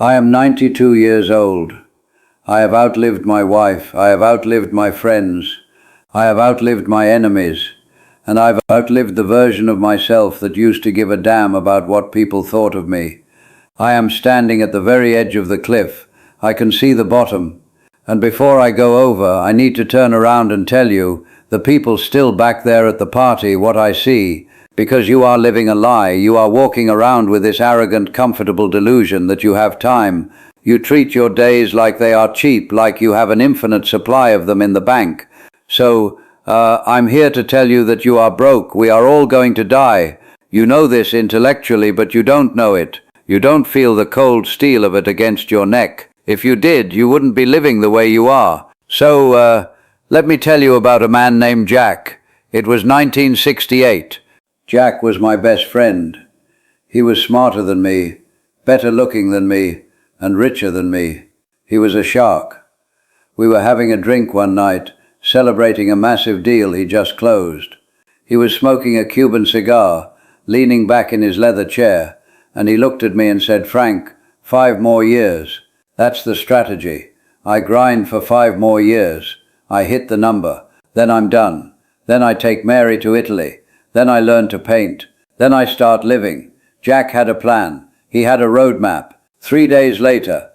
I am 92 years old. I have outlived my wife, I have outlived my friends, I have outlived my enemies, and I've outlived the version of myself that used to give a damn about what people thought of me. I am standing at the very edge of the cliff. I can see the bottom. And before I go over, I need to turn around and tell you, the people still back there at the party, what I see. Because you are living a lie, you are walking around with this arrogant, comfortable delusion that you have time. You treat your days like they are cheap, like you have an infinite supply of them in the bank. So, I'm here to tell you that you are broke. We are all going to die. You know this intellectually, but you don't know it. You don't feel the cold steel of it against your neck. If you did, you wouldn't be living the way you are. So, let me tell you about a man named Jack. It was 1968. Jack was my best friend. He was smarter than me, better looking than me, and richer than me. He was a shark. We were having a drink one night, celebrating a massive deal he just closed. He was smoking a Cuban cigar, leaning back in his leather chair, and he looked at me and said, "Frank, 5 more years. That's the strategy. I grind for 5 more years. I hit the number. Then I'm done. Then I take Mary to Italy. Then I learn to paint. Then I start living." Jack had a plan. He had a roadmap. 3 days later,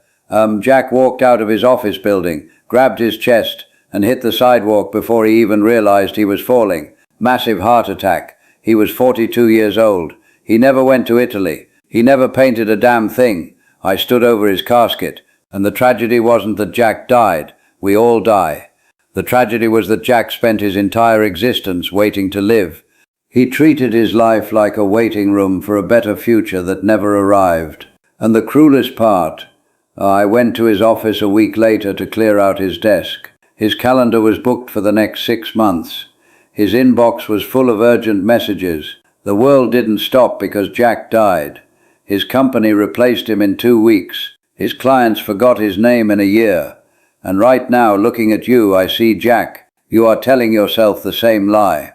Jack walked out of his office building, grabbed his chest, and hit the sidewalk before he even realized he was falling. Massive heart attack. He was 42 years old. He never went to Italy. He never painted a damn thing. I stood over his casket, and the tragedy wasn't that Jack died. We all die. The tragedy was that Jack spent his entire existence waiting to live. He treated his life like a waiting room for a better future that never arrived. And the cruelest part, I went to his office a week later to clear out his desk. His calendar was booked for the next 6 months. His inbox was full of urgent messages. The world didn't stop because Jack died. His company replaced him in 2 weeks. His clients forgot his name in a year. And right now, looking at you, I see Jack. You are telling yourself the same lie.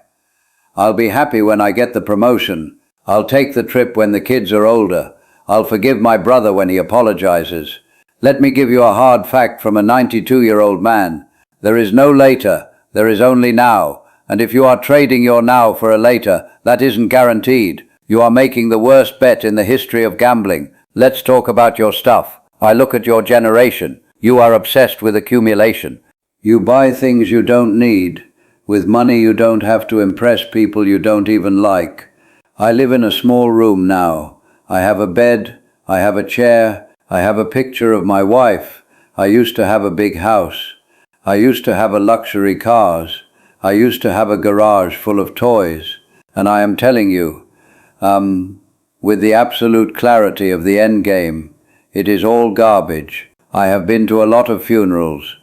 I'll be happy when I get the promotion. I'll take the trip when the kids are older. I'll forgive my brother when he apologizes. Let me give you a hard fact from a 92-year-old man. There is no later. There is only now. And if you are trading your now for a later, that isn't guaranteed. You are making the worst bet in the history of gambling. Let's talk about your stuff. I look at your generation. You are obsessed with accumulation. You buy things you don't need. With money you don't have to impress people you don't even like. I live in a small room now. I have a bed, I have a chair, I have a picture of my wife. I used to have a big house. I used to have a luxury cars. I used to have a garage full of toys. And I am telling you, with the absolute clarity of the end game, it is all garbage. I have been to a lot of funerals.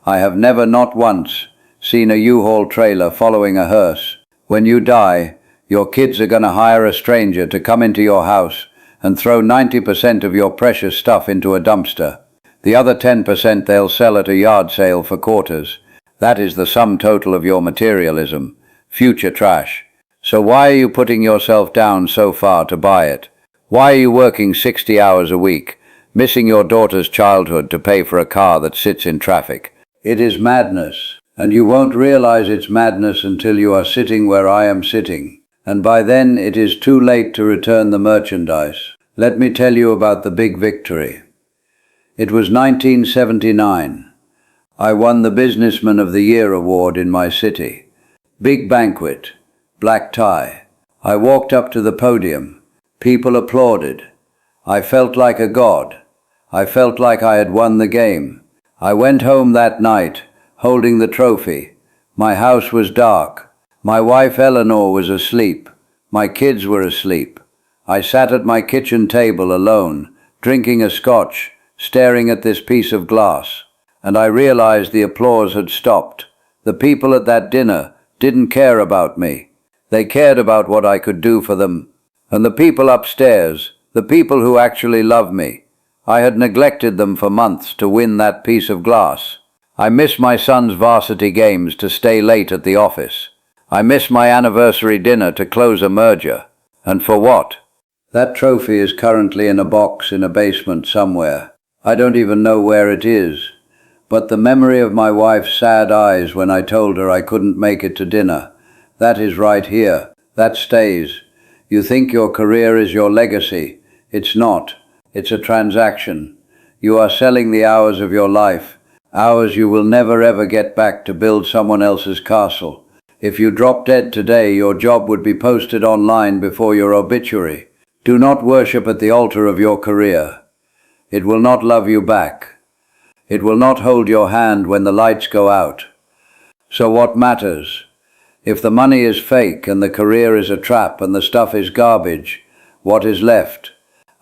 I have never, not once, seen a U-Haul trailer following a hearse. When you die, your kids are going to hire a stranger to come into your house and throw 90% of your precious stuff into a dumpster. The other 10% they'll sell at a yard sale for quarters. That is the sum total of your materialism. Future trash. So why are you putting yourself down so far to buy it? Why are you working 60 hours a week, missing your daughter's childhood to pay for a car that sits in traffic? It is madness. And you won't realize it's madness until you are sitting where I am sitting. And by then it is too late to return the merchandise. Let me tell you about the big victory. It was 1979. I won the Businessman of the Year award in my city. Big banquet. Black tie. I walked up to the podium. People applauded. I felt like a god. I felt like I had won the game. I went home that night, holding the trophy. My house was dark. My wife Eleanor was asleep. My kids were asleep. I sat at my kitchen table alone, drinking a scotch, staring at this piece of glass. And I realized the applause had stopped. The people at that dinner didn't care about me. They cared about what I could do for them. And the people upstairs, the people who actually love me, I had neglected them for months to win that piece of glass. I miss my son's varsity games to stay late at the office. I miss my anniversary dinner to close a merger. And for what? That trophy is currently in a box in a basement somewhere. I don't even know where it is. But the memory of my wife's sad eyes when I told her I couldn't make it to dinner, that is right here. That stays. You think your career is your legacy. It's not. It's a transaction. You are selling the hours of your life, hours you will never ever get back to build someone else's castle. If you drop dead today, your job would be posted online before your obituary. Do not worship at the altar of your career. It will not love you back. It will not hold your hand when the lights go out. So what matters? If the money is fake and the career is a trap and the stuff is garbage, what is left?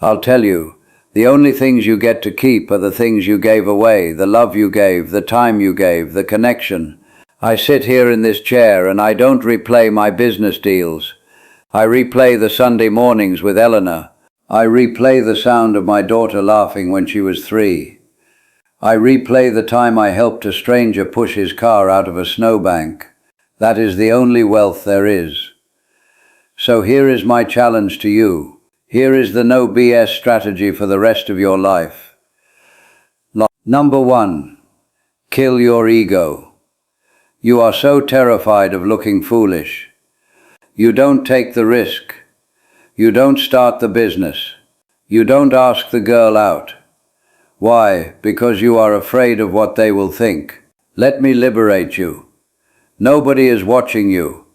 I'll tell you, the only things you get to keep are the things you gave away, the love you gave, the time you gave, the connection. I sit here in this chair and I don't replay my business deals. I replay the Sunday mornings with Eleanor. I replay the sound of my daughter laughing when she was 3. I replay the time I helped a stranger push his car out of a snowbank. That is the only wealth there is. So here is my challenge to you. Here is the no BS strategy for the rest of your life. Number 1. Kill your ego. You are so terrified of looking foolish. You don't take the risk. You don't start the business. You don't ask the girl out. Why? Because you are afraid of what they will think. Let me liberate you. Nobody is watching you.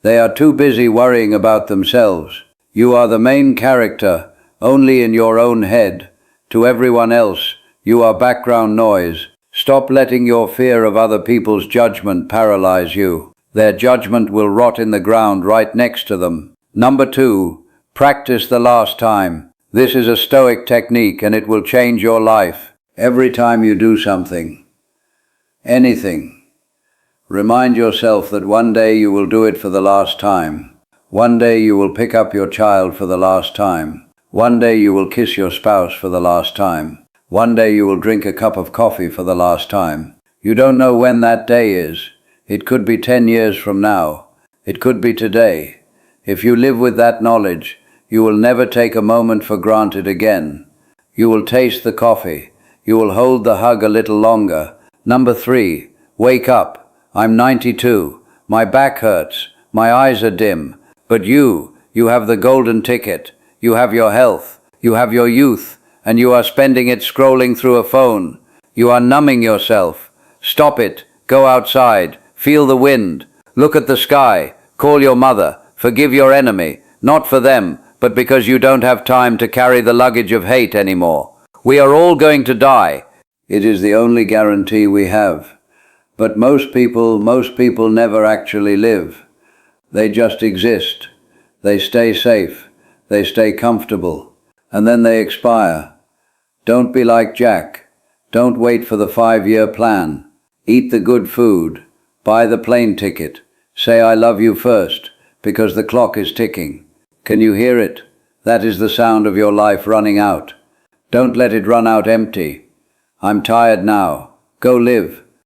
They are too busy worrying about themselves. You are the main character, only in your own head. To everyone else, you are background noise. Stop letting your fear of other people's judgment paralyze you. Their judgment will rot in the ground right next to them. Number 2, practice the last time. This is a stoic technique and it will change your life. Every time you do something, anything, remind yourself that one day you will do it for the last time. One day you will pick up your child for the last time. One day you will kiss your spouse for the last time. One day you will drink a cup of coffee for the last time. You don't know when that day is. It could be 10 years from now. It could be today. If you live with that knowledge, you will never take a moment for granted again. You will taste the coffee. You will hold the hug a little longer. Number 3, wake up. I'm 92. My back hurts. My eyes are dim. But you have the golden ticket. You have your health. You have your youth. And you are spending it scrolling through a phone. You are numbing yourself. Stop it. Go outside. Feel the wind. Look at the sky. Call your mother. Forgive your enemy. Not for them, but because you don't have time to carry the luggage of hate anymore. We are all going to die. It is the only guarantee we have. But most people never actually live. They just exist. They stay safe. They stay comfortable. And then they expire. Don't be like Jack. Don't wait for the 5-year plan. Eat the good food. Buy the plane ticket. Say I love you first, because the clock is ticking. Can you hear it? That is the sound of your life running out. Don't let it run out empty. I'm tired now. Go live.